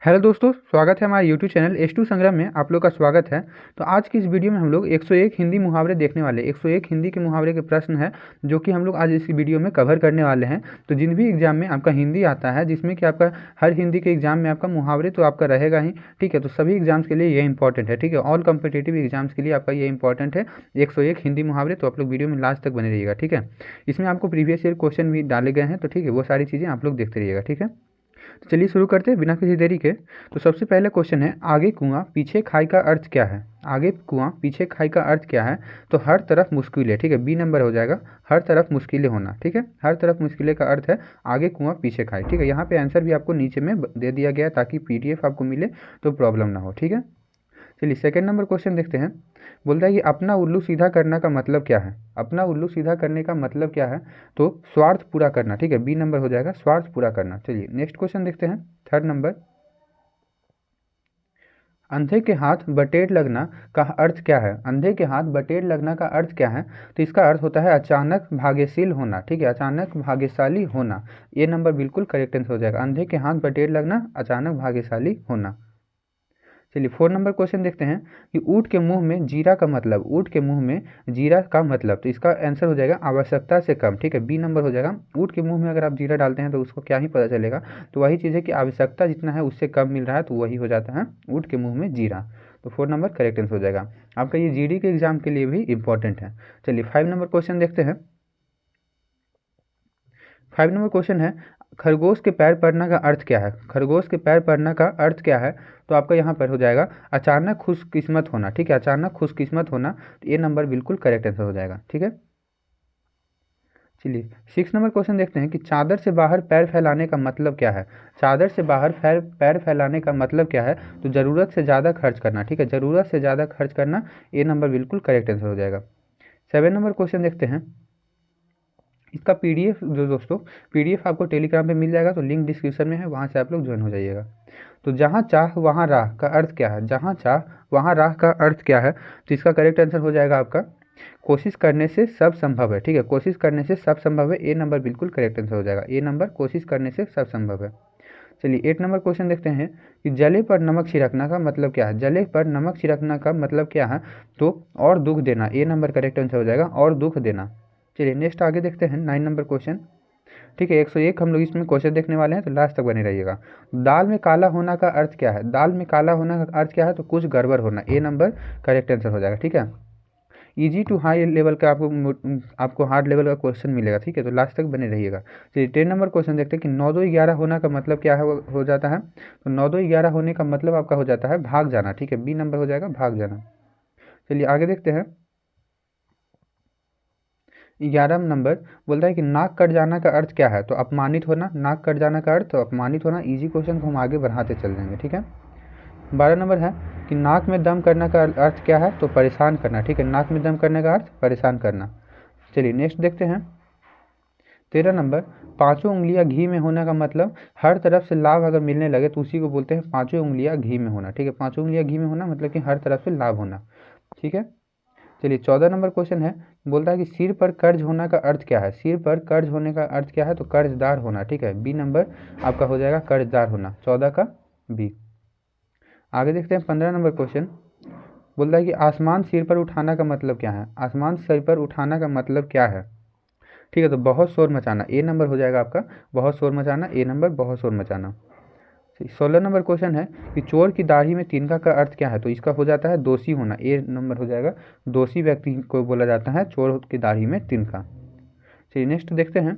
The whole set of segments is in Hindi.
हेलो दोस्तों, स्वागत है हमारे यूट्यूब चैनल S2 संग्राम में। आप लोग का स्वागत है। तो आज की इस वीडियो में हम लोग 101 हिंदी मुहावरे देखने वाले 101 हिंदी के मुहावरे के प्रश्न है जो कि हम लोग आज इस वीडियो में कवर करने वाले हैं। तो जिन भी एग्जाम में आपका हिंदी आता है, जिसमें कि आपका हर हिंदी के एग्जाम में आपका मुहावरे तो आपका रहेगा ही, ठीक है। तो सभी एग्जाम्स के लिए ये इंपॉर्टेंट है, ठीक है। ऑल कम्पिटेटिव एग्जाम्स के लिए आपका ये इंपॉर्टेंट है 101 हिंदी मुहावरे। तो आप लोग वीडियो में लास्ट तक बने रहिएगा, ठीक है। इसमें आपको प्रीवियस ईयर क्वेश्चन भी डाले गए हैं, तो ठीक है, वो सारी चीज़ें आप लोग देखते रहिएगा, ठीक है। तो चलिए शुरू करते हैं बिना किसी देरी के। तो सबसे पहले क्वेश्चन है, आगे कुआं पीछे खाई का अर्थ क्या है। आगे कुआं पीछे खाई का अर्थ क्या है। तो हर तरफ मुश्किलें, ठीक है, बी नंबर हो जाएगा। हर तरफ मुश्किलें होना, ठीक है। हर तरफ मुश्किलें का अर्थ है आगे कुआं पीछे खाई, ठीक है। यहाँ पे आंसर भी आपको नीचे में दे दिया गया है ताकि पीडीएफ आपको मिले तो प्रॉब्लम ना हो, ठीक है। चलिए सेकंड नंबर क्वेश्चन देखते हैं। बोलता है कि अपना उल्लू सीधा करना का मतलब क्या है। अपना उल्लू सीधा करने का मतलब क्या है। तो स्वार्थ पूरा करना, ठीक है, बी नंबर हो जाएगा, स्वार्थ पूरा करना। चलिए नेक्स्ट क्वेश्चन देखते हैं, थर्ड नंबर। अंधे के हाथ बटेर लगना का अर्थ क्या है। अंधे के हाथ बटेर लगना का अर्थ क्या है। तो इसका अर्थ होता है अचानक भाग्यशील होना, ठीक है, अचानक भाग्यशाली होना। ये नंबर बिल्कुल करेक्ट आंसर हो जाएगा, अंधे के हाथ बटेर लगना, अचानक भाग्यशाली होना। चलिए 4 नंबर क्वेश्चन देखते हैं कि ऊँट के मुंह में जीरा का मतलब। ऊँट के मुंह में जीरा का मतलब, तो इसका आंसर हो जाएगा आवश्यकता से कम, ठीक है, बी नंबर हो जाएगा। ऊँट के मुंह में अगर आप जीरा डालते हैं तो उसको क्या ही पता चलेगा। तो वही चीज़ है कि आवश्यकता जितना है उससे कम मिल रहा है, तो वही हो जाता है ऊँट के मुंह में जीरा। तो 4 नंबर करेक्ट आंसर हो जाएगा। आपका ये जीडी के एग्जाम के लिए भी इंपॉर्टेंट है। चलिए 5 नंबर क्वेश्चन देखते हैं। 5 नंबर क्वेश्चन है, खरगोश के पैर पड़ना का अर्थ क्या है। खरगोश के पैर पड़ना का अर्थ क्या है। तो आपका यहाँ पर हो जाएगा अचानक खुशकिस्मत होना, ठीक है, अचानक खुशकिस्मत होना। तो ये नंबर बिल्कुल करेक्ट आंसर हो जाएगा, ठीक है। चलिए 6 नंबर क्वेश्चन देखते हैं कि चादर से बाहर पैर फैलाने का मतलब क्या है। चादर से बाहर पैर फैलाने का मतलब क्या है। तो ज़रूरत से ज़्यादा खर्च करना, ठीक है, ज़रूरत से ज़्यादा खर्च करना। ये नंबर बिल्कुल करेक्ट आंसर हो जाएगा। 7 नंबर क्वेश्चन देखते हैं। इसका पीडीएफ जो दोस्तों, पीडीएफ आपको टेलीग्राम पे मिल जाएगा, तो लिंक डिस्क्रिप्शन में है, वहाँ से आप लोग ज्वाइन हो जाइएगा। तो जहाँ चाह वहाँ राह का अर्थ क्या है। जहाँ चाह वहाँ राह का अर्थ क्या है। तो इसका करेक्ट आंसर हो जाएगा आपका कोशिश करने से सब संभव है, ठीक है, कोशिश करने से सब संभव है। ए नंबर बिल्कुल करेक्ट आंसर हो जाएगा, ए नंबर कोशिश करने से सब संभव है। चलिए 8 नंबर क्वेश्चन देखते हैं कि जले पर नमक छिड़कना का मतलब क्या है। जले पर नमक छिड़कना का मतलब क्या है। तो और दुख देना, ए नंबर करेक्ट आंसर हो जाएगा, और दुख देना। चलिए नेक्स्ट आगे देखते हैं 9 नंबर क्वेश्चन, ठीक है। 101 हम लोग इसमें क्वेश्चन देखने वाले हैं, तो लास्ट तक बने रहिएगा। दाल में काला होना का अर्थ क्या है। दाल में काला होना का अर्थ क्या है। तो कुछ गड़बड़ होना, ए नंबर करेक्ट आंसर हो जाएगा, ठीक है। इजी टू हाई लेवल का आपको हार्ड लेवल का क्वेश्चन मिलेगा, ठीक है, तो लास्ट तक बने रहिएगा। चलिए 10 नंबर क्वेश्चन देखते हैं कि 9 2 11 होना का मतलब क्या है, हो जाता है। तो 9 2 11 होने का मतलब आपका हो जाता है भाग जाना, ठीक है, बी नंबर हो जाएगा, भाग जाना। चलिए आगे देखते हैं। 11 नंबर बोलता है कि नाक कट जाना का अर्थ क्या है। तो अपमानित होना, नाक कट जाना का अर्थ तो अपमानित होना। इजी क्वेश्चन को हम आगे बढ़ाते चल जाएंगे, ठीक है। 12 नंबर है कि नाक में दम करने का अर्थ क्या है। तो परेशान करना, ठीक है, नाक में दम करने का अर्थ परेशान करना। चलिए नेक्स्ट देखते हैं। 13 नंबर, पांचों उंगलियां घी में होने का मतलब हर तरफ से लाभ अगर मिलने लगे तो उसी को बोलते हैं पांचों उंगलियां घी में होना, ठीक है, पांचों उंगलियां घी में होना मतलब कि हर तरफ से लाभ होना, ठीक है। चलिए 14 नंबर क्वेश्चन है, बोलता है कि सिर पर कर्ज होना का अर्थ क्या है। सिर पर कर्ज होने का अर्थ क्या है। तो कर्जदार होना, ठीक है, बी नंबर आपका हो जाएगा कर्जदार होना, 14 का बी। आगे देखते हैं 15 नंबर क्वेश्चन, बोलता है कि आसमान सिर पर उठाना का मतलब क्या है। आसमान सिर पर उठाना का मतलब क्या है, ठीक है। तो बहुत शोर मचाना, ए नंबर हो जाएगा आपका, बहुत शोर मचाना, ए नंबर बहुत शोर मचाना। 16 नंबर क्वेश्चन है कि चोर की दाढ़ी में तिनका का अर्थ क्या है। तो इसका हो जाता है दोषी होना, ए नंबर हो जाएगा, दोषी व्यक्ति को बोला जाता है चोर की दाढ़ी में तिनका। चलिए नेक्स्ट देखते हैं।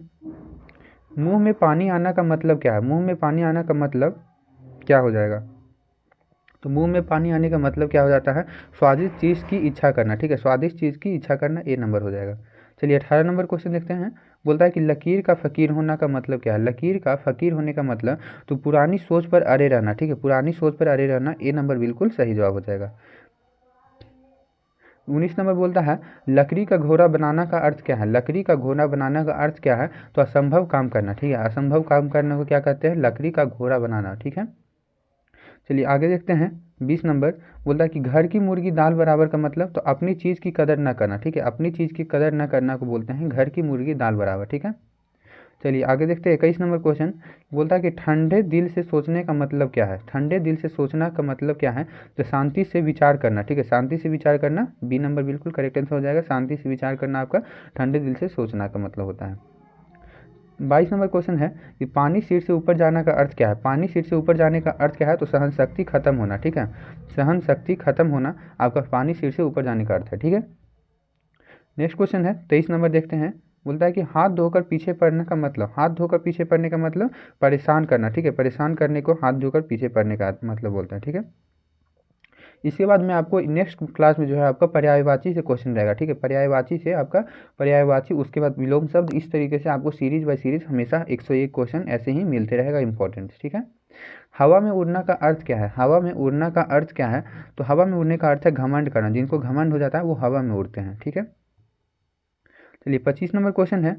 मुंह में पानी आना का मतलब क्या है। मुंह में पानी आना का मतलब क्या हो जाएगा। तो मुंह में पानी आने का मतलब क्या हो जाता है, स्वादिष्ट चीज़ की इच्छा करना, ठीक है, स्वादिष्ट चीज़ की इच्छा करना, ए नंबर हो जाएगा। चलिए 18 नंबर क्वेश्चन देखते हैं। बोलता है कि लकीर का फ़कीर होना का मतलब क्या है। लकीर का फ़कीर होने का मतलब तो पुरानी सोच पर अड़े रहना, ठीक है, पुरानी सोच पर अड़े रहना, ए नंबर बिल्कुल सही जवाब हो जाएगा। 19 नंबर बोलता है लकड़ी का घोड़ा बनाना का अर्थ क्या है। लकड़ी का घोड़ा बनाना का अर्थ क्या है। तो असंभव काम करना, ठीक है, असंभव काम करने को क्या कहते हैं, लकड़ी का घोड़ा बनाना, ठीक है। चलिए आगे देखते हैं। 20 नंबर बोलता है कि घर की मुर्गी दाल बराबर का मतलब तो अपनी चीज़ की कदर न करना, ठीक है, अपनी चीज़ की कदर न करना को बोलते हैं घर की मुर्गी दाल बराबर, ठीक है। चलिए आगे देखते हैं 21 नंबर क्वेश्चन। बोलता है कि ठंडे दिल से सोचने का मतलब क्या है। ठंडे दिल से सोचना का मतलब क्या है? तो शांति से विचार करना, ठीक है, शांति से विचार करना, बी नंबर बिल्कुल करेक्ट आंसर हो जाएगा। शांति से विचार करना आपका ठंडे दिल से सोचना का मतलब होता है। 22 नंबर क्वेश्चन है कि पानी सिर से ऊपर जाने का अर्थ क्या है। पानी सिर से ऊपर जाने का अर्थ क्या है? तो सहन शक्ति खत्म होना, ठीक है, सहन शक्ति खत्म होना आपका पानी सिर से ऊपर जाने का अर्थ है, ठीक है। नेक्स्ट क्वेश्चन है 23 नंबर, देखते हैं। बोलता है कि हाथ धोकर पीछे पड़ने का मतलब, हाथ धोकर पीछे पड़ने का मतलब परेशान करना, ठीक है, परेशान करने को हाथ धोकर पीछे पड़ने का मतलब बोलते हैं, ठीक है। इसके बाद में आपको नेक्स्ट क्लास में जो है आपका पर्यायवाची से क्वेश्चन रहेगा, ठीक है, पर्यायवाची से आपका पर्यायवाची, उसके बाद विलोम शब्द, इस तरीके से आपको सीरीज बाय सीरीज हमेशा 101 क्वेश्चन ऐसे ही मिलते रहेगा इंपॉर्टेंट, ठीक है। हवा में उड़ना का अर्थ क्या है? हवा में उड़ना का अर्थ क्या है? तो हवा में उड़ने का अर्थ है घमंड करना, जिनको घमंड हो जाता है वो हवा में उड़ते हैं, ठीक है। चलिए 25 नंबर क्वेश्चन है,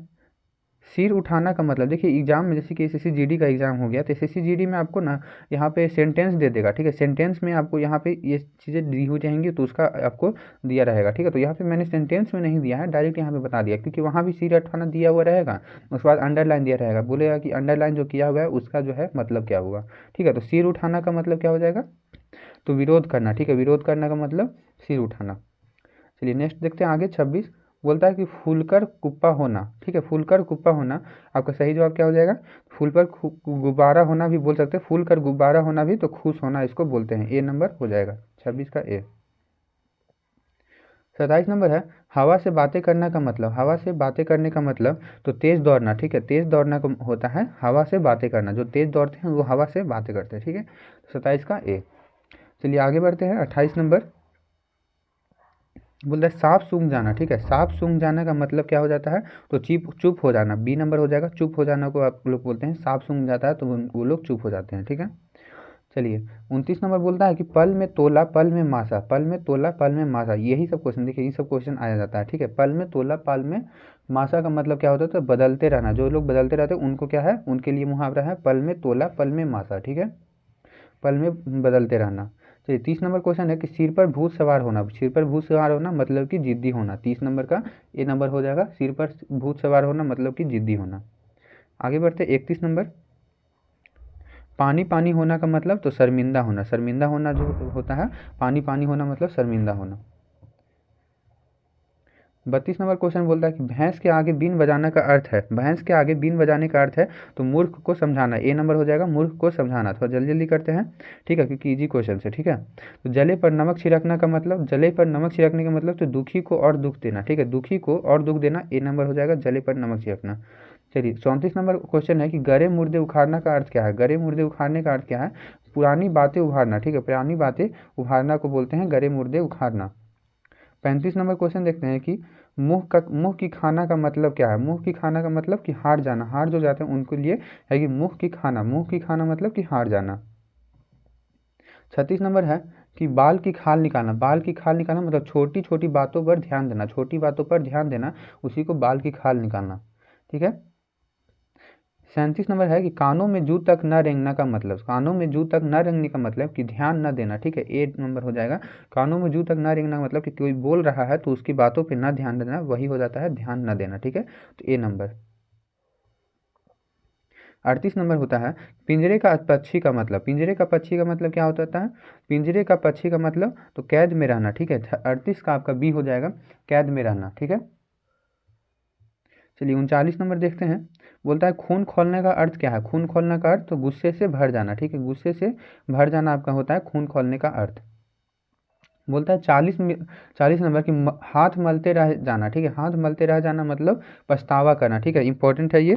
सिर उठाना का मतलब। देखिए एग्जाम में जैसे कि एसएससी जीडी का एग्जाम हो गया, तो एसएससी जीडी में आपको ना यहाँ पे सेंटेंस दे देगा, ठीक है, सेंटेंस में आपको यहाँ पे ये चीज़ें दी हो जाएंगी तो उसका आपको दिया रहेगा, ठीक है। तो यहाँ पे मैंने सेंटेंस में नहीं दिया है, डायरेक्ट यहाँ पे बता दिया, क्योंकि वहाँ भी सिर उठाना दिया हुआ रहेगा, उसके बाद अंडरलाइन दिया रहेगा, बोलेगा कि अंडरलाइन जो किया हुआ है उसका जो है मतलब क्या हुआ, ठीक है। तो सिर उठाना का मतलब क्या हो जाएगा? तो विरोध करना, ठीक है, विरोध करना का मतलब सिर उठाना। चलिए नेक्स्ट देखते हैं आगे 26। बोलता है कि फूलकर कुप्पा होना, ठीक है, फूलकर कुप्पा होना आपका सही जवाब क्या हो जाएगा? फूल पर गुब्बारा होना भी बोल सकते हैं, फूल कर गुब्बारा होना भी तो खुश होना इसको बोलते हैं, ए नंबर हो जाएगा 26 का ए। 27 नंबर है, हवा से बातें करना का मतलब। हवा से बातें करने का मतलब तो तेज दौड़ना, ठीक है, तेज दौड़ना को होता है हवा से बातें करना, जो तेज दौड़ते हैं वो हवा से बातें करते हैं, ठीक है, 27 का ए। चलिए आगे बढ़ते हैं 28 नंबर। बोल रहा है साफ सूंघ जाना, ठीक है, साफ सूंघ जाना का मतलब क्या हो जाता है? तो चुप चुप हो जाना, बी नंबर हो जाएगा। चुप हो जाना को आप लोग बोलते हैं, साफ सूंघ जाता है तो वो लोग चुप हो जाते हैं, ठीक है। चलिए 29 नंबर बोलता है कि पल में तोला पल में मासा, पल में तोला पल में मासा, यही सब क्वेश्चन देखिए, ये सब क्वेश्चन आया जाता है, ठीक है। पल में तोला पल में मासा का मतलब क्या होता है? तो बदलते रहना, जो लोग बदलते रहते हैं उनको क्या है, उनके लिए मुहावरा है पल में तोला पल में मासा, ठीक है, पल में बदलते रहना। चलिए 30 नंबर क्वेश्चन है कि सिर पर भूत सवार होना। सिर पर भूत सवार होना मतलब कि जिद्दी होना, 30 नंबर का ए नंबर हो जाएगा। सिर पर भूत सवार होना मतलब कि जिद्दी होना। आगे बढ़ते 31 नंबर। पानी पानी होना का मतलब तो शर्मिंदा होना, शर्मिंदा होना जो होता है, पानी पानी होना मतलब शर्मिंदा होना। 32 नंबर क्वेश्चन बोलता है कि भैंस के आगे बीन बजाना का अर्थ है। भैंस के आगे बीन बजाने का अर्थ है तो मूर्ख को समझाना, ए नंबर हो जाएगा, मूर्ख को समझाना। थोड़ा जल्दी जल्दी करते हैं, ठीक है, क्योंकि इजी क्वेश्चन है, ठीक है। तो जले पर नमक छिड़कना का मतलब, जले पर नमक छिड़कने का मतलब तो दुखी को और दुख देना, ठीक है, दुखी को और दुख देना, ए नंबर हो जाएगा, जले पर नमक छिड़कना। चलिए 34 नंबर क्वेश्चन है कि गरे मुर्दे उखाड़ना का अर्थ क्या है। गरे मुर्दे उखाड़ने का अर्थ क्या है? पुरानी बातें उभारना, ठीक है, पुरानी बातें उभारना को बोलते हैं गरे मुर्दे उखाड़ना। 35 नंबर क्वेश्चन देखते हैं कि मुंह की खाना का मतलब क्या है। मुंह की खाना का मतलब कि हार जाना, हार जो जाते हैं उनके लिए है कि मुंह की खाना, मुंह की खाना मतलब कि हार जाना। 36 नंबर है कि बाल की खाल निकालना। बाल की खाल निकालना मतलब छोटी छोटी बातों पर ध्यान देना, छोटी बातों पर ध्यान देना, उसी को बाल की खाल निकालना, ठीक है। 37 नंबर है कि कानों में जू तक न रेंगना का मतलब। कानों में जू तक न रेंगने का मतलब कि ध्यान न देना, ठीक है, ए नंबर हो जाएगा। कानों में जू तक न रेंगना का मतलब कि कोई बोल रहा है तो उसकी बातों पे न ध्यान देना, वही हो जाता है ध्यान न देना, ठीक है, तो ए नंबर। 38 नंबर होता है पिंजरे का पक्षी का मतलब। पिंजरे का पक्षी का मतलब क्या होता है? पिंजरे का पक्षी का मतलब तो कैद में रहना, ठीक है, 38 का आपका बी हो जाएगा, कैद में रहना, ठीक है। चलिए 39 नंबर देखते हैं। बोलता है खून खोलने का अर्थ क्या है। खून खोलने का अर्थ तो गुस्से से भर जाना, ठीक है, गुस्से से भर जाना आपका होता है खून खोलने का अर्थ। बोलता है 40 नंबर की हाथ मलते रह जाना, ठीक है, हाथ मलते रह जाना मतलब पछतावा करना, ठीक है, इंपॉर्टेंट है ये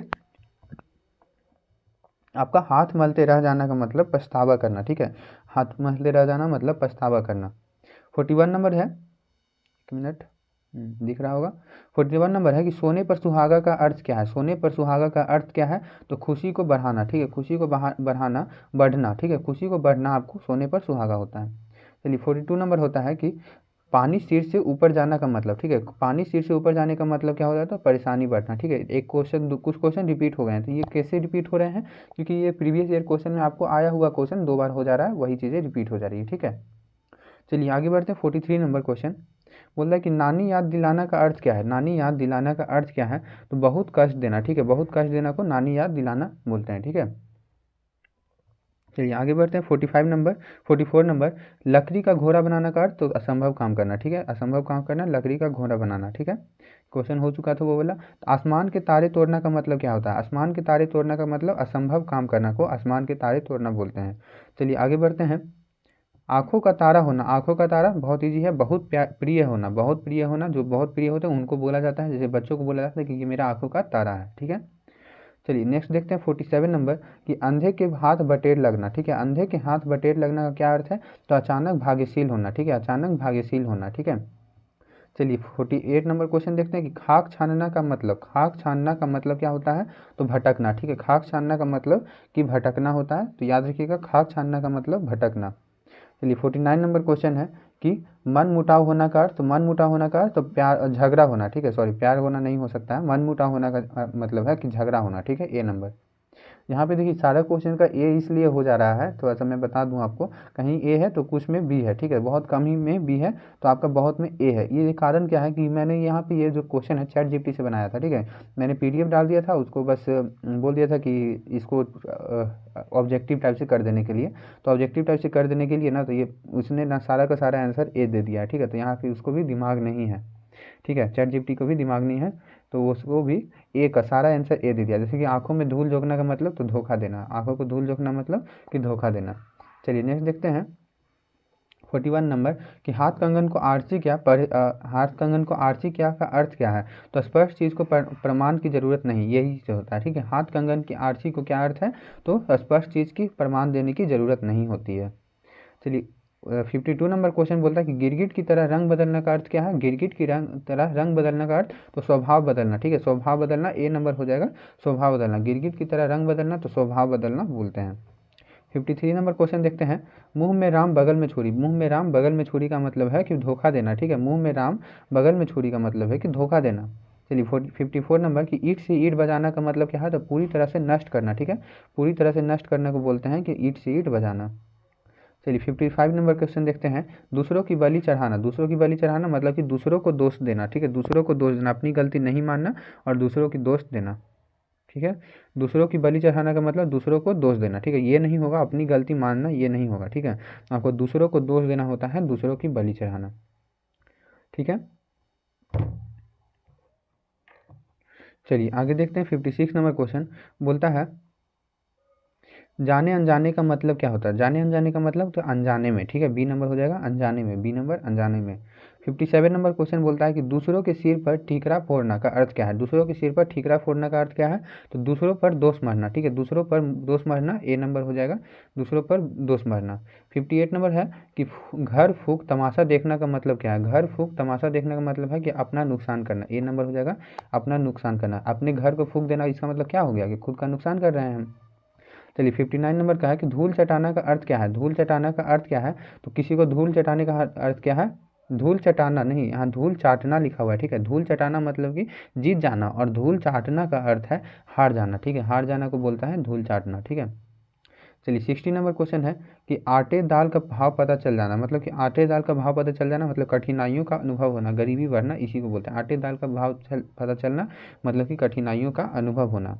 आपका, हाथ मलते रह जाना का मतलब पछतावा करना, ठीक है, हाथ मलते रह जाना मतलब पछतावा करना। 41 नंबर है, एक मिनट, दिख रहा होगा। 41 नंबर है कि सोने पर सुहागा का अर्थ क्या है। सोने पर सुहागा का अर्थ क्या है? तो खुशी को बढ़ाना, ठीक है, खुशी को बढ़ाना, बढ़ना, ठीक है, खुशी को बढ़ना आपको सोने पर सुहागा होता है। चलिए 42 नंबर होता है कि पानी सिर से ऊपर जाना का मतलब, ठीक है, पानी सिर से ऊपर जाने का मतलब क्या हो जाता है? परेशानी बढ़ना, ठीक है। एक क्वेश्चन कुछ क्वेश्चन रिपीट हो गए हैं, तो ये कैसे रिपीट हो रहे हैं? क्योंकि ये प्रीवियस ईयर क्वेश्चन में आपको आया हुआ क्वेश्चन 2 बार हो जा रहा है, वही चीज़ें रिपीट हो जा रही है, ठीक है। चलिए आगे बढ़ते हैं 43 नंबर क्वेश्चन। बोल रहा है कि नानी याद दिलाना का अर्थ क्या है, नानी याद दिलाना का अर्थ क्या है, तो बहुत कष्ट देना, ठीक है, बहुत कष्ट देना को नानी याद दिलाना बोलते हैं, ठीक है। चलिए आगे बढ़ते हैं 45 नंबर 44 नंबर, लकड़ी का घोड़ा बनाना का अर्थ तो असंभव काम करना, ठीक है, असंभव काम करना, लकड़ी का घोड़ा बनाना, ठीक है। क्वेश्चन हो चुका था वो वाला। तो आसमान के तारे तोड़ना का मतलब क्या होता है, आसमान के तारे तोड़ना का मतलब असंभव काम करना को आसमान के तारे तोड़ना बोलते हैं। चलिए आगे बढ़ते हैं। आंखों का तारा होना, आंखों का तारा बहुत ईजी है, बहुत प्रिय होना, बहुत प्रिय होना, जो बहुत प्रिय होते हैं उनको बोला जाता है, जैसे बच्चों को बोला जाता है कि ये मेरा आंखों का तारा है, ठीक है। चलिए नेक्स्ट देखते हैं 47 नंबर, कि अंधे के हाथ बटेर लगना, ठीक है, अंधे के हाथ बटेर लगना का क्या अर्थ है, तो अचानक भाग्यशील होना, ठीक है, अचानक भाग्यशील होना, ठीक है। चलिए 48 नंबर क्वेश्चन देखते हैं कि खाक छानना का मतलब, खाक छानना का मतलब क्या होता है, तो भटकना, ठीक है, खाक छानना का मतलब कि भटकना होता है, तो याद रखिएगा खाक छानना का मतलब भटकना। चलिए 49 नंबर क्वेश्चन है कि मन मुटाव होना का अर्थ, तो मन मुटाव होना का अर्थ तो प्यार झगड़ा होना, ठीक है, सॉरी प्यार होना नहीं हो सकता है, मन मुटाव होना का मतलब है कि झगड़ा होना, ठीक है, ए नंबर। यहाँ पे देखिए सारा क्वेश्चन का ए इसलिए हो जा रहा है, थोड़ा सा मैं बता दूं आपको, कहीं ए है तो कुछ में बी है, ठीक है, बहुत कम ही में बी है, तो आपका बहुत में ए है। ये कारण क्या है कि मैंने यहाँ पे ये जो क्वेश्चन है चैट जीपीटी से बनाया था, ठीक है, मैंने पीडीएफ डाल दिया था उसको, बस बोल दिया था कि इसको ऑब्जेक्टिव टाइप से कर देने के लिए, तो ऑब्जेक्टिव टाइप से कर देने के लिए ना, तो ये उसने ना सारा का सारा आंसर ए दे दिया है, ठीक है, तो यहाँ पे उसको भी दिमाग नहीं है, ठीक है, चैट जीपीटी को भी दिमाग नहीं है, तो उसको भी ए का सारा आंसर ए दे दिया। जैसे कि आंखों में धूल झोंकना का मतलब तो धोखा देना, आंखों को धूल झोंकना मतलब कि धोखा देना। चलिए नेक्स्ट देखते हैं 41 नंबर, कि हाथ कंगन को आरसी क्या हाथ कंगन को आरसी क्या का अर्थ क्या है, तो स्पष्ट चीज़ को प्रमाण की जरूरत नहीं, यही जो होता है, ठीक है, हाथ कंगन की आरसी को क्या अर्थ है, तो स्पष्ट चीज़ की प्रमाण देने की जरूरत नहीं होती है। चलिए 52 नंबर क्वेश्चन बोलता है कि गिरगिट की तरह रंग बदलने का अर्थ क्या है, गिरगिट की तरह रंग बदलने का अर्थ तो स्वभाव बदलना, ठीक है, स्वभाव बदलना ए नंबर हो जाएगा, स्वभाव बदलना, गिरगिट की तरह रंग बदलना तो स्वभाव बदलना बोलते हैं। 53 नंबर क्वेश्चन देखते हैं, मुंह में राम बगल में छुरी, मुंह में राम बगल में छुरी का मतलब है कि धोखा देना, ठीक है, मुंह में राम बगल में छुरी का मतलब है कि धोखा देना। चलिए 54 नंबर, की ईंट से ईंट बजाना का मतलब क्या है, तो पूरी तरह से नष्ट करना, ठीक है, पूरी तरह से नष्ट करने को बोलते हैं कि ईंट से ईंट बजाना। चलिए 55 नंबर क्वेश्चन देखते हैं, दूसरों की बलि चढ़ाना, दूसरों की बलि चढ़ाना मतलब कि दूसरों को दोष देना, ठीक है, दूसरों को दोष देना, अपनी गलती नहीं मानना और दूसरों की दोष देना, ठीक है, दूसरों की बलि चढ़ाना का मतलब दूसरों को दोष देना, ठीक है, ये नहीं होगा, अपनी गलती मानना ये नहीं होगा, ठीक है, आपको दूसरों को दोष देना होता है, दूसरों की बलि चढ़ाना, ठीक है। चलिए आगे देखते हैं 56 नंबर क्वेश्चन बोलता है, जाने अनजाने का मतलब क्या होता है, जाने अनजाने का मतलब तो अनजाने में, ठीक है, बी नंबर हो जाएगा, अनजाने में, बी नंबर अनजाने में। 57 नंबर क्वेश्चन बोलता है कि दूसरों के सिर पर ठीकरा फोड़ना का अर्थ क्या है, दूसरों के सिर पर ठीकरा फोड़ना का अर्थ क्या है, तो दूसरों पर दोष मरना, ठीक है, दूसरों पर दोष मरना ए नंबर हो जाएगा, दूसरों पर दोष मरना। 58 नंबर है कि घर फूक तमाशा देखना का मतलब क्या है, घर फूक तमाशा देखने का मतलब है कि अपना नुकसान करना, ए नंबर हो जाएगा, अपना नुकसान करना, अपने घर को फूक देना, इसका मतलब क्या हो गया कि खुद का नुकसान कर रहे हैं हम। चलिए 59 नंबर का है कि धूल चटाना का अर्थ क्या है, धूल चटाना का अर्थ क्या है, तो किसी को धूल चटाने का अर्थ क्या है, धूल चटाना नहीं, यहाँ धूल चाटना लिखा हुआ है, ठीक है, धूल चटाना मतलब कि जीत जाना और धूल चाटना का अर्थ है हार जाना, ठीक है, हार जाना को बोलता है धूल चाटना, ठीक है। चलिए 60 नंबर क्वेश्चन है कि आटे दाल का भाव पता चल जाना, मतलब कि आटे दाल का भाव पता चल जाना मतलब कठिनाइयों का अनुभव होना, गरीबी बढ़ना, इसी को बोलते हैं आटे दाल का भाव पता चलना, मतलब कि कठिनाइयों का अनुभव होना।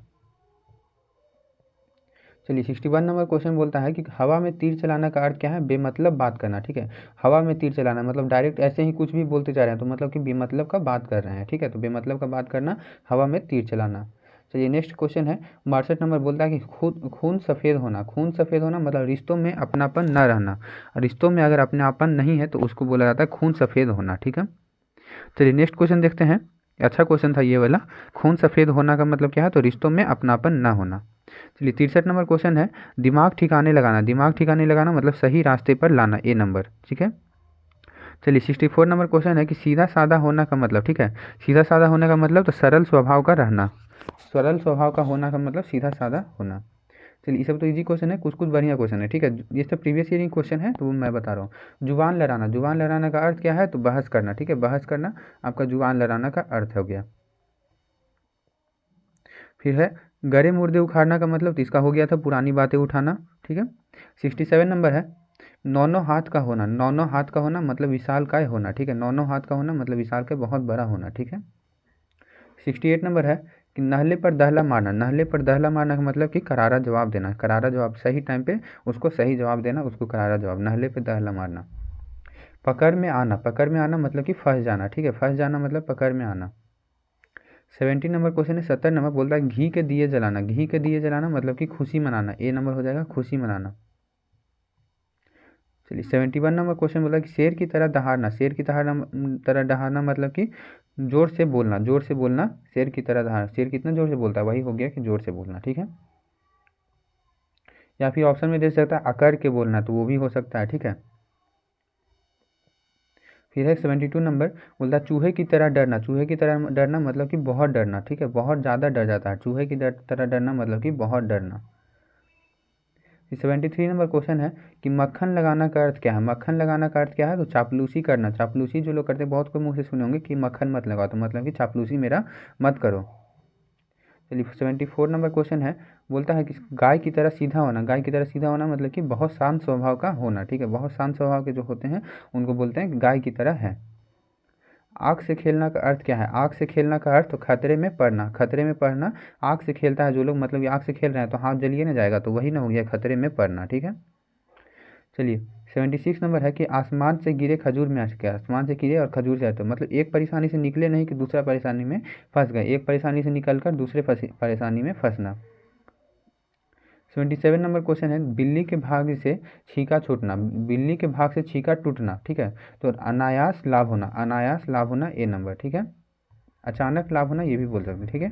चलिए 61 नंबर क्वेश्चन बोलता है कि हवा में तीर चलाना का अर्थ क्या है, बेमतलब बात करना, ठीक है, हवा में तीर चलाना मतलब डायरेक्ट ऐसे ही कुछ भी बोलते जा रहे हैं तो मतलब कि बेमतलब का बात कर रहे हैं, ठीक है, तो बेमतलब का बात करना, हवा में तीर चलाना। चलिए नेक्स्ट क्वेश्चन है 62 नंबर बोलता है कि खून सफ़ेद होना, खून सफ़ेद होना मतलब रिश्तों में अपनापन न रहना, रिश्तों में अगर अपनापन नहीं है तो उसको बोला जाता है खून सफ़ेद होना, ठीक है। चलिए नेक्स्ट क्वेश्चन देखते हैं, अच्छा क्वेश्चन था ये वाला, खून सफ़ेद होना का मतलब क्या है, तो रिश्तों में अपनापन ना होना। चलिए 63 नंबर क्वेश्चन है, दिमाग ठिकाने लगाना, दिमाग ठिकाने लगाना मतलब सही रास्ते पर लाना, ए नंबर, ठीक है। चलिए 64 नंबर क्वेश्चन है कि सीधा साधा होना का मतलब, ठीक है, सीधा साधा होने का मतलब तो सरल स्वभाव का रहना, सरल स्वभाव का होना का मतलब सीधा साधा होना। चलिए ये सब तो इजी क्वेश्चन है, कुछ कुछ बढ़िया क्वेश्चन है, ठीक है, ये सब प्रीवियस ईयर क्वेश्चन है तो वो मैं बता रहा हूँ। जुबान लड़ाना, जुबान लड़ाना का अर्थ क्या है, तो बहस करना, ठीक है, बहस करना आपका जुबान लड़ाना का अर्थ हो गया। फिर है गड़े मुर्दे उखाड़ना का मतलब, तो इसका हो गया था पुरानी बातें उठाना, ठीक है। 67 नंबर है नौ नौ हाथ का होना, नौ नौ हाथ का होना मतलब विशालकाय होना, ठीक है। नौ नौ हाथ का होना मतलब विशालकाय, बहुत बड़ा होना, ठीक है। 68 नंबर है कि नहले पर दहला मारना। नहले पर दहला मारना का मतलब कि करारा जवाब देना, करारा जवाब, सही टाइम पे उसको सही जवाब देना, उसको करारा जवाब, नहले पे दहला मारना। पकड़ में आना, पकड़ में आना मतलब कि फंस जाना, ठीक है, फंस जाना मतलब पकड़ में आना। 70 नंबर क्वेश्चन है, 70 नंबर बोलता है घी के दिए जलाना। घी के दिए जलाना मतलब कि खुशी मनाना, ए नंबर हो जाएगा, खुशी मनाना। चलिए 71 नंबर क्वेश्चन बोला कि शेर की तरह दहाड़ना। शेर की तरह दहाड़ना मतलब कि जोर से बोलना, जोर से बोलना, शेर की तरह दहाड़ना। शेर कितना जोर से बोलता है, वही हो गया कि जोर से बोलना, ठीक है। या फिर ऑप्शन में दे सकता है अकर के बोलना, तो वो भी हो सकता है, ठीक है। फिर है 72 नंबर बोलता है चूहे की तरह डरना। चूहे की तरह डरना मतलब कि बहुत डरना, ठीक है, बहुत ज़्यादा डर जाता है। चूहे की तरह डरना मतलब कि बहुत डरना। 73 नंबर क्वेश्चन है कि मक्खन लगाना का अर्थ क्या है। मक्खन लगाना का अर्थ क्या है, तो चापलूसी करना। चापलूसी जो लोग करते हैं, बहुत को मुंह से सुने होंगे कि मक्खन मत लगाओ, तो मतलब कि चापलूसी मेरा मत करो। चलिए 74 नंबर क्वेश्चन है, बोलता है कि गाय की तरह सीधा होना। गाय की तरह सीधा होना मतलब कि बहुत शांत स्वभाव का होना, ठीक है, बहुत शांत स्वभाव के जो होते हैं उनको बोलते हैं कि गाय की तरह है। आग से खेलना का अर्थ क्या है। आग से खेलना का अर्थ तो खतरे में पड़ना, खतरे में पड़ना। आग से खेलता है जो लोग, मतलब कि आग से खेल रहे हैं तो हाथ जलिए ना जाएगा, तो वही ना हो गया खतरे में पड़ना, ठीक है। चलिए 76 नंबर है कि आसमान से गिरे खजूर में अटके। आसमान से गिरे और खजूर से अटके मतलब एक परेशानी से निकले नहीं कि दूसरा परेशानी में फंस गए, एक परेशानी से निकल कर दूसरे परेशानी में फंसना। 77 नंबर क्वेश्चन है बिल्ली के भाग से छींका छूटना। बिल्ली के भाग से छींका टूटना, ठीक है, तो अनायास लाभ होना, अनायास लाभ होना, ए नंबर, ठीक है। अचानक लाभ होना ये भी बोल सकते हैं, ठीक है।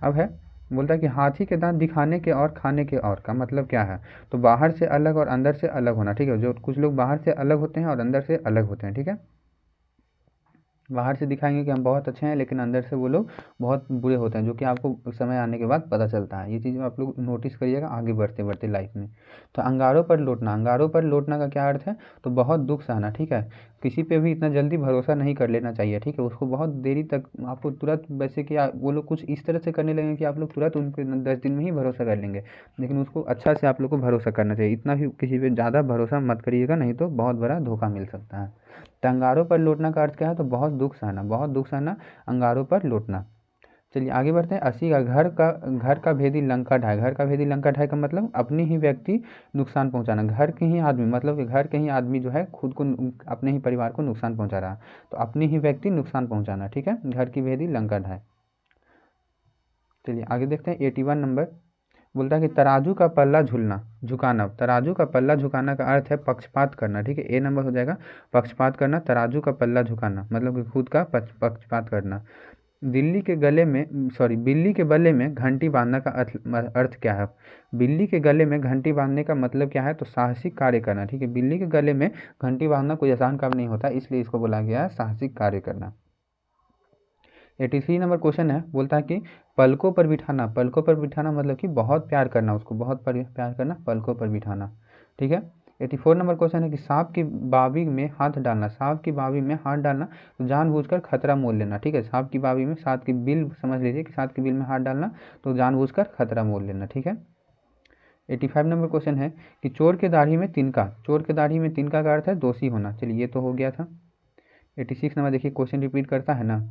अब है, बोलता है कि हाथी के दांत दिखाने के और खाने के और का मतलब क्या है, तो बाहर से अलग और अंदर से अलग होना, ठीक है। जो कुछ लोग बाहर से अलग होते हैं और अंदर से अलग होते हैं, ठीक है। बाहर से दिखाएंगे कि हम बहुत अच्छे हैं, लेकिन अंदर से वो लोग बहुत बुरे होते हैं, जो कि आपको समय आने के बाद पता चलता है। ये चीज़ आप लोग नोटिस करिएगा आगे बढ़ते बढ़ते लाइफ में। तो अंगारों पर लौटना, अंगारों पर लौटना का क्या अर्थ है, तो बहुत दुख सहना, ठीक है। किसी पे भी इतना जल्दी भरोसा नहीं कर लेना चाहिए, ठीक है। उसको बहुत देरी तक आपको तुरंत, वैसे कि वो लोग कुछ इस तरह से करने लगेंगे कि आप लोग तुरंत उन पर 10 दिन में ही भरोसा कर लेंगे, लेकिन उसको अच्छा से आप लोग को भरोसा करना चाहिए। इतना भी किसी पे ज़्यादा भरोसा मत करिएगा, नहीं तो बहुत बड़ा धोखा मिल सकता है। तो अंगारों पर लौटना का अर्थ क्या है, तो बहुत दुख सहना, बहुत दुख सहना, अंगारों पर लौटना। चलिए आगे बढ़ते हैं। 80 का घर का भेदी लंका ढाए। घर का भेदी लंका ढाए का मतलब अपनी ही व्यक्ति नुकसान पहुंचाना। घर के ही आदमी, मतलब कि घर के ही आदमी जो है खुद को, अपने ही परिवार को नुकसान पहुंचा रहा है, तो अपनी ही व्यक्ति नुकसान पहुंचाना, ठीक है, घर की भेदी लंका ढाए। चलिए आगे देखते हैं 81 नंबर बोलता है कि तराजू का पल्ला झुलना, झुकाना। तराजू का पल्ला झुकाना का अर्थ है पक्षपात करना, ठीक है, ए नंबर हो जाएगा, पक्षपात करना। तराजू का पल्ला झुकाना मतलब कि खुद का पक्षपात करना। दिल्ली के गले में, सॉरी, बिल्ली के बल्ले में घंटी बांधना का अर्थ क्या है। बिल्ली के गले में घंटी बांधने का मतलब क्या है, तो साहसिक कार्य करना, ठीक है। बिल्ली के गले में घंटी बांधना कोई आसान काम नहीं होता, इसलिए इसको बोला गया है साहसिक कार्य करना। 83 नंबर क्वेश्चन है, बोलता है कि पलकों पर बिठाना। पलकों पर बिठाना मतलब कि बहुत प्यार करना, उसको बहुत प्यार करना, पलकों पर बिठाना, ठीक है। 84 नंबर क्वेश्चन है कि सांप की बावी में हाथ डालना। सांप की बावी में हाथ डालना तो जानबूझकर खतरा मोल लेना, ठीक है। सांप की बावी में, सांप की बिल समझ लीजिए कि सांप की बिल में हाथ डालना तो जानबूझकर खतरा मोल लेना, ठीक है। 85 नंबर क्वेश्चन है कि चोर के दाढ़ी में तिनका। चोर के दाढ़ी में तिनका का अर्थ है दोषी होना। चलिए ये तो हो गया था। 86 नंबर देखिए, क्वेश्चन रिपीट करता है ना।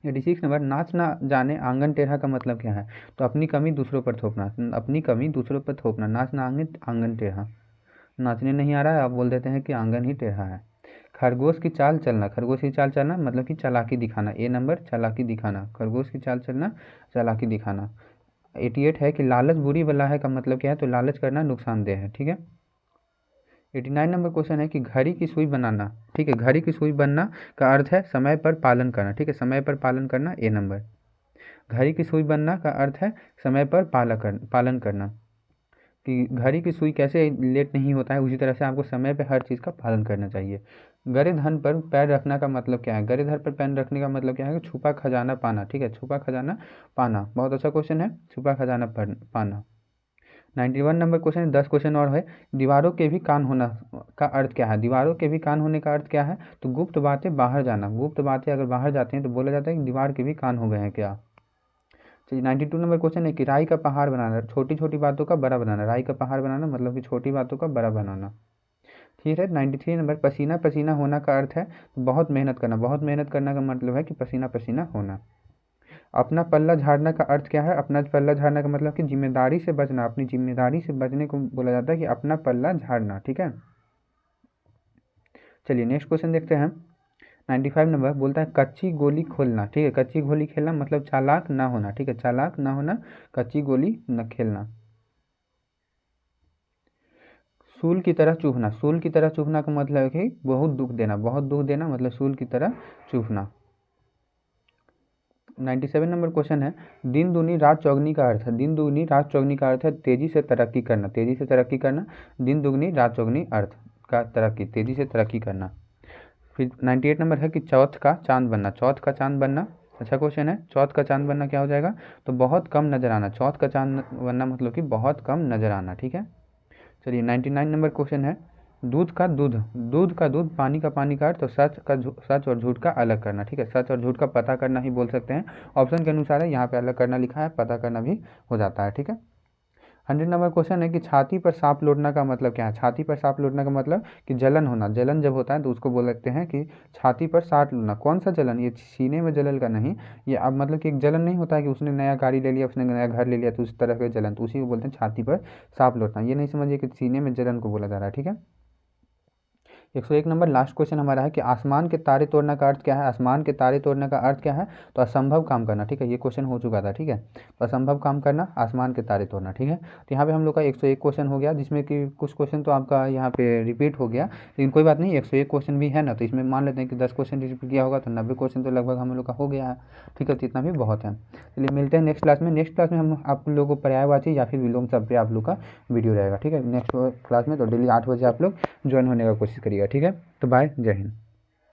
86 नंबर नाच ना जाने आंगन टेढ़ा का मतलब क्या है, तो अपनी कमी दूसरों पर थोपना, अपनी कमी दूसरों पर थोपना। नाच ना आंगन, आंगन टेढ़ा, नाचने नहीं आ रहा है, आप बोल देते हैं कि आंगन ही टेढ़ा है। खरगोश की चाल चलना। खरगोश की चाल चलना मतलब कि चालाकी दिखाना, ए नंबर, चालाकी दिखाना। खरगोश की चाल चलना, चालाकी दिखाना। 88 है कि लालच बुरी बला है का मतलब क्या है, तो लालच करना नुकसानदेह है, ठीक है। 89 नंबर क्वेश्चन है कि घड़ी की सुई बनाना, ठीक है। घड़ी की सुई बनना का अर्थ है समय पर पालन करना, ठीक है, समय पर पालन करना, ए नंबर। घड़ी की सुई बनना का अर्थ है समय पर पालन करना, कि घड़ी की सुई कैसे लेट नहीं होता है, उसी तरह से आपको समय पे हर चीज़ का पालन करना चाहिए। गरे धन पर पैर रखना का मतलब क्या है। गरे धन पर पैर रखने का मतलब क्या है कि छुपा खजाना पाना, ठीक है, छुपा खजाना पाना। बहुत अच्छा क्वेश्चन है, छुपा खजाना पाना। 91 नंबर क्वेश्चन है, 10 क्वेश्चन और है। दीवारों के भी कान होना का अर्थ क्या है। दीवारों के भी कान होने का अर्थ क्या है, तो गुप्त बातें बाहर जाना। गुप्त बातें अगर बाहर जाती हैं तो बोला जाता है कि दीवार के भी कान हो गए हैं क्या। चलिए 92 नंबर क्वेश्चन है कि राई का पहाड़ बनाना, छोटी छोटी बातों का बड़ा बनाना। राई का पहाड़ बनाना मतलब कि छोटी बातों का बड़ा बनाना। ठीक है। 93 नंबर, पसीना पसीना होना का अर्थ है बहुत मेहनत करना। बहुत मेहनत करना का मतलब है कि पसीना पसीना होना। अपना पल्ला झाड़ना का अर्थ क्या है? अपना पल्ला झाड़ना का मतलब कि जिम्मेदारी से बचना, अपनी जिम्मेदारी से बचने को बोला जाता है कि अपना पल्ला झाड़ना। ठीक है। चलिए नेक्स्ट क्वेश्चन देखते हैं। 95 नंबर बोलता है कच्ची गोली खोलना। ठीक है, कच्ची गोली खेलना मतलब चालाक ना होना। ठीक है, चालाक ना होना, कच्ची गोली न खेलना। सूल की तरह चुभना, सूल की तरह चुभना का मतलब है कि बहुत दुख देना, बहुत दुख देना मतलब सूल की तरह चुभना। 97 नंबर क्वेश्चन है दिन दूनी रात चौगनी का अर्थ है। दिन दूनी रात चौगनी का अर्थ है तेजी से तरक्की करना, तेजी से तरक्की करना। दिन दुगनी रात चौगनी अर्थ का तरक्की, तेजी से तरक्की करना। फिर 98 नंबर है कि चौथ का चांद बनना, चौथ का चांद बनना। अच्छा क्वेश्चन है, चौथ का चांद बनना क्या हो जाएगा? तो बहुत कम नजर आना, चौथ का चांद बनना मतलब कि बहुत कम नजर आना। ठीक है। चलिए 99 नंबर क्वेश्चन है दूध का दूध, दूध का दूध, पानी का पानी का अर्थ, तो सच और झूठ का अलग करना। ठीक है, सच और झूठ का पता करना ही बोल सकते हैं। ऑप्शन के अनुसार है, यहाँ पे अलग करना लिखा है, पता करना भी हो जाता है। ठीक है। 100 नंबर क्वेश्चन है कि छाती पर सांप लौटना का मतलब क्या है? छाती पर सांप लौटना का मतलब कि जलन होना। जलन जब होता है तो उसको बोल सकते हैं कि छाती पर सांप लौटना। कौन सा जलन? ये सीने में जलन का नहीं, ये अब मतलब कि एक जलन नहीं होता है कि उसने नया गाड़ी ले लिया, उसने नया घर ले लिया तो उस तरह का जलन, तो उसी को बोलते हैं छाती पर सांप लौटना। ये नहीं समझिए कि सीने में जलन को बोला जा रहा है। ठीक है। 101 नंबर लास्ट क्वेश्चन हमारा है कि आसमान के तारे तोड़ने का अर्थ क्या है? आसमान के तारे तोड़ने का अर्थ क्या है? तो असंभव काम करना। ठीक है, ये क्वेश्चन हो चुका था। ठीक है, तो असंभव काम करना, आसमान के तारे तोड़ना। ठीक है, तो यहाँ पे हम लोग का 101 क्वेश्चन हो गया, जिसमें कि कुछ क्वेश्चन तो आपका यहाँ पे रिपीट हो गया, लेकिन कोई बात नहीं, 101 क्वेश्चन भी है ना, तो इसमें मान लेते हैं कि 10 क्वेश्चन रिपीट किया होगा तो 90 क्वेश्चन तो लगभग हम लोग का हो गया है। ठीक है, तो इतना भी बहुत है। चलिए मिलते हैं नेक्स्ट क्लास में। नेक्स्ट क्लास में हम आप लोगों को पर्यायवाची या फिर विलोम शब्द पे आप लोग का वीडियो रहेगा। ठीक है, नेक्स्ट क्लास में तो डेली 8 बजे आप लोग ज्वाइन होने का कोशिश करिएगा। ठीक है, तो बाय, जय हिंद।